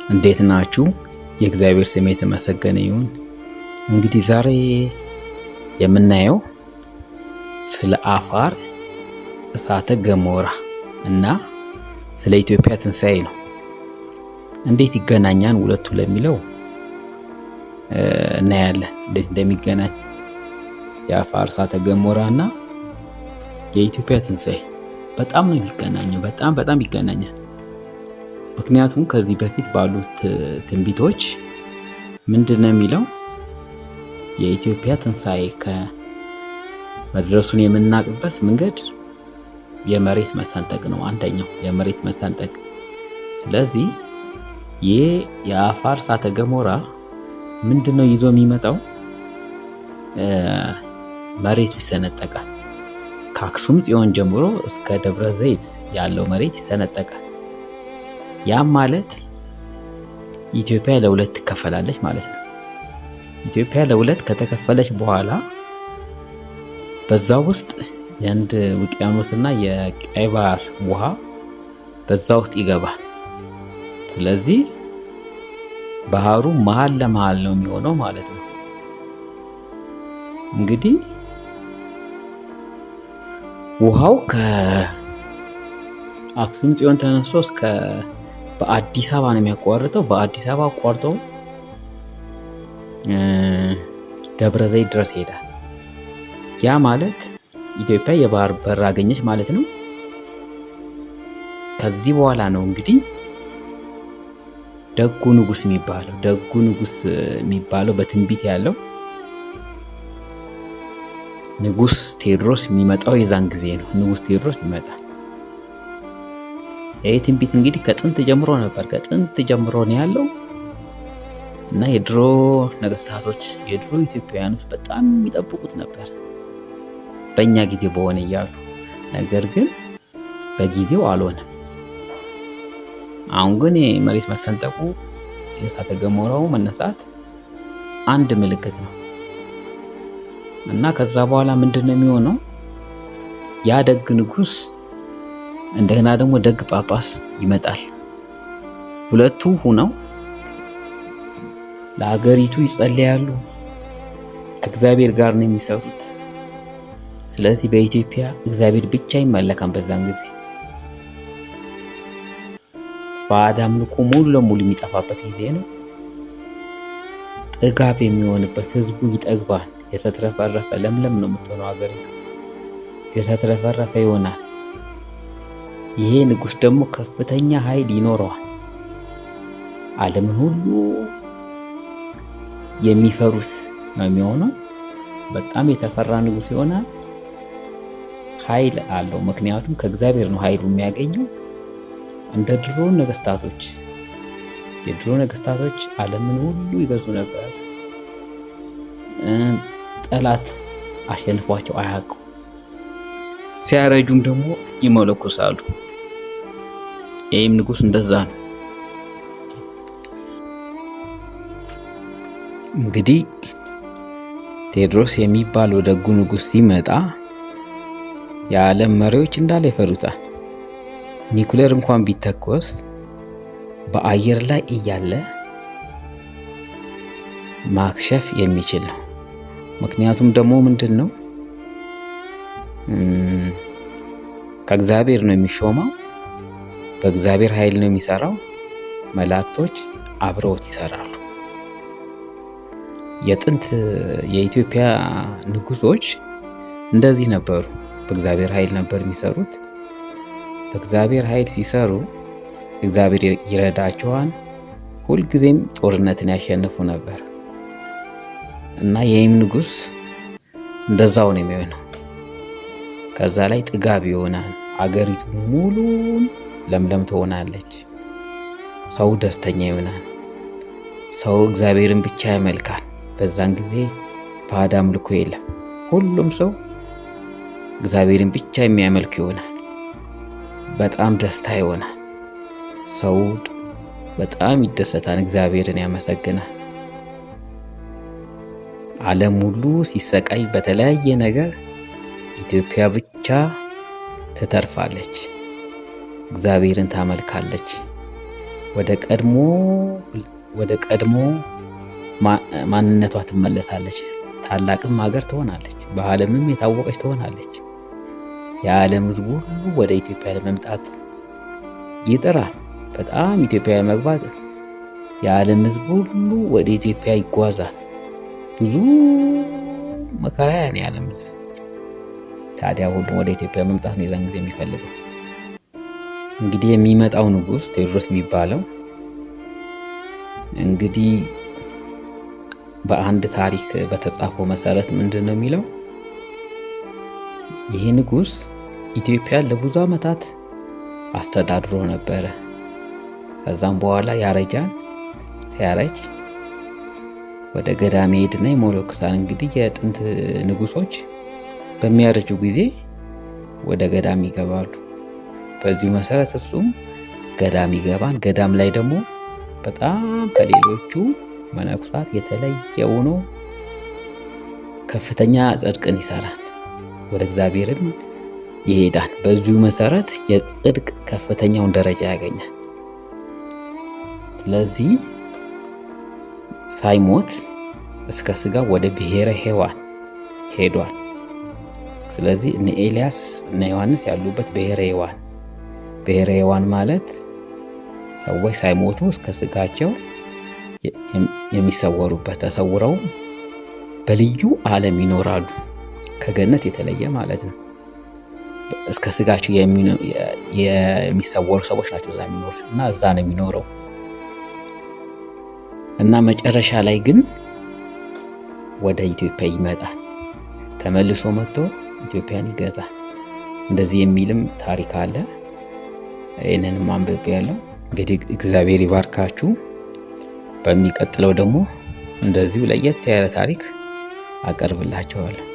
እንዴት ናችሁ? የእግዚአብሔር ስም የተመሰገነ ይሁን። እንግዲህ ዛሬ የምናየው ስለ አፋር እሳተ ገሞራ እና ስለ ኢትዮጵያ ትንሣኤ ነው። እንዴት ይገናኛል ሁለቱ ለሚለው እናያለን። እንዴት እንደሚገናኝ የአፋር እሳተ ገሞራ እና የኢትዮጵያ ትንሣኤ በጣም ነው የሚገናኘው። በጣም ይገናኛል። ምክንያቱም ከዚህ በፊት ባሉት ትንቢቶች ምንድነው የሚለው? የኢትዮጵያ ትንሣኤ ከመድረሱን የምናውቅበት መንገድ የመሬት መሰንጠቅ ነው። አንደኛው የመሬት መሰንጠቅ። ስለዚህ ይህ የአፋር እሳተ ገሞራ ምንድነው ይዞ የሚመጣው? መሬቱ ይሰነጠቃል። ከአክሱም ጽዮን ጀምሮ እስከ ደብረ ዘይት ያለው መሬት ይሰነጠቃል። ያም ማለት ኢትዮጵያ ለሁለት ትከፈላለች ማለት ነው። ኢትዮጵያ ለሁለት ከተከፈለች በኋላ በዛ ውስጥ የህንድ ውቅያኖስና የቀይ ባህር ውሃ በዛ ውስጥ ይገባል። ስለዚህ ባህሩ መሀል ለመሀል ነው የሚሆነው ማለት ነው። እንግዲህ ውሃው ከአክሱም ጽዮን ተነስቶ እስከ በአዲስ አበባ ነው የሚያቋርጠው። በአዲስ አበባ አቋርጦ ደብረ ዘይት ድረስ ይሄዳል። ያ ማለት ኢትዮጵያ የባህር በር አገኘች ማለት ነው። ከዚህ በኋላ ነው እንግዲህ ደጉ ንጉስ የሚባለው በትንቢት ያለው ንጉስ ቴዎድሮስ የሚመጣው የዛን ጊዜ ነው። ንጉስ ቴዎድሮስ ይመጣል። ይህ ትንቢት እንግዲህ ከጥንት ጀምሮ ነበር። ከጥንት ጀምሮ ነው ያለው እና የድሮ ነገስታቶች የድሮ ኢትዮጵያውያኖች በጣም የሚጠብቁት ነበር በእኛ ጊዜ በሆነ እያሉ። ነገር ግን በጊዜው አልሆነም። አሁን ግን የመሬት መሰንጠቁ የእሳተ ገሞራው መነሳት አንድ ምልክት ነው እና ከዛ በኋላ ምንድነው የሚሆነው? ያ ደግ ንጉስ እንደገና ደግሞ ደግ ጳጳስ ይመጣል። ሁለቱ ሆነው ለሀገሪቱ ይጸልያሉ። ከእግዚአብሔር ጋር ነው የሚሰሩት። ስለዚህ በኢትዮጵያ እግዚአብሔር ብቻ ይመለካል። በዛን ጊዜ ባዕድ አምልኮ ሙሉ ለሙሉ የሚጠፋበት ጊዜ ነው። ጥጋብ የሚሆንበት፣ ህዝቡ ይጠግባል። የተትረፈረፈ ለምለም ነው የምትሆነው ሀገሪቱ። የተትረፈረፈ ይሆናል። ይሄ ንጉስ ደግሞ ከፍተኛ ኃይል ይኖረዋል። ዓለምን ሁሉ የሚፈሩስ ነው የሚሆነው። በጣም የተፈራ ንጉስ ይሆናል። ኃይል አለው። ምክንያቱም ከእግዚአብሔር ነው ኃይሉ የሚያገኘው። እንደ ድሮ ነገስታቶች የድሮ ነገስታቶች ዓለምን ሁሉ ይገዙ ነበር። ጠላት አሸንፏቸው አያውቁም። ሲያረጁም ደግሞ ይመለኩሳሉ። ይህም ንጉስ እንደዛ ነው። እንግዲህ ቴዎድሮስ የሚባለው ደጉ ንጉስ ሲመጣ የዓለም መሪዎች እንዳለ ይፈሩታል። ኒኩሌር እንኳን ቢተኮስ በአየር ላይ እያለ ማክሸፍ የሚችል ነው። ምክንያቱም ደግሞ ምንድን ነው? ከእግዚአብሔር ነው የሚሾመው። በእግዚአብሔር ኃይል ነው የሚሰራው። መላእክቶች አብረውት ይሰራሉ። የጥንት የኢትዮጵያ ንጉሶች እንደዚህ ነበሩ። በእግዚአብሔር ኃይል ነበር የሚሰሩት። በእግዚአብሔር ኃይል ሲሰሩ እግዚአብሔር ይረዳቸዋል። ሁልጊዜም ጦርነትን ያሸንፉ ነበር እና ይህም ንጉስ እንደዛው ነው የሚሆነው። ከዛ ላይ ጥጋብ ይሆናል። አገሪቱ ሙሉ ለምለም ትሆናለች። ሰው ደስተኛ ይሆናል። ሰው እግዚአብሔርን ብቻ ያመልካል። በዛን ጊዜ ባዕድ አምልኮ የለም። ሁሉም ሰው እግዚአብሔርን ብቻ የሚያመልክ ይሆናል። በጣም ደስታ ይሆናል። ሰው በጣም ይደሰታል፣ እግዚአብሔርን ያመሰግናል። ዓለም ሁሉ ሲሰቃይ በተለያየ ነገር ኢትዮጵያ ብቻ ትተርፋለች፣ እግዚአብሔርን ታመልካለች። ወደ ቀድሞ ማንነቷ ትመለሳለች። ታላቅም ሀገር ትሆናለች። በዓለምም የታወቀች ትሆናለች። የዓለም ሕዝብ ሁሉ ወደ ኢትዮጵያ ለመምጣት ይጥራል። በጣም ኢትዮጵያ ለመግባት የዓለም ሕዝብ ሁሉ ወደ ኢትዮጵያ ይጓዛል። ብዙ መከራ ያን የዓለም ሕዝብ ታዲያ ሁሉም ወደ ኢትዮጵያ መምጣት ነው የዛን ጊዜ የሚፈልገው። እንግዲህ የሚመጣው ንጉሥ ቴዎድሮስ የሚባለው እንግዲህ በአንድ ታሪክ በተጻፈው መሰረት ምንድን ነው የሚለው? ይህ ንጉሥ ኢትዮጵያን ለብዙ ዓመታት አስተዳድሮ ነበረ። ከዛም በኋላ ያረጃን። ሲያረጅ ወደ ገዳም ሄድና የሞሎክሳን እንግዲህ የጥንት ንጉሶች በሚያረጁ ጊዜ ወደ ገዳም ይገባሉ። በዚሁ መሰረት እሱም ገዳም ይገባን። ገዳም ላይ ደግሞ በጣም ከሌሎቹ መነኩሳት የተለየ ሆኖ ከፍተኛ ጽድቅን ይሰራል። ወደ እግዚአብሔርም ይሄዳል። በዚሁ መሰረት የጽድቅ ከፍተኛውን ደረጃ ያገኛል። ስለዚህ ሳይሞት እስከ ስጋ ወደ ብሔረ ሕያዋን ሄዷል። ስለዚህ እነ ኤልያስ እነ ዮሐንስ ያሉበት ብሔረ ሕያዋን ማለት ሰዎች ሳይሞቱ እስከ ስጋቸው የሚሰወሩበት ተሰውረው በልዩ ዓለም ይኖራሉ። ከገነት የተለየ ማለት ነው። እስከ ስጋቸው የሚሰወሩ ሰዎች ናቸው እዛ የሚኖሩት እና እዛ ነው የሚኖረው እና መጨረሻ ላይ ግን ወደ ኢትዮጵያ ይመጣል። ተመልሶ መጥቶ ኢትዮጵያን ይገዛል። እንደዚህ የሚልም ታሪክ አለ። ይህንንም አንብቤያለሁ። እንግዲህ እግዚአብሔር ይባርካችሁ። በሚቀጥለው ደግሞ እንደዚሁ ለየት ያለ ታሪክ አቀርብላችኋለሁ።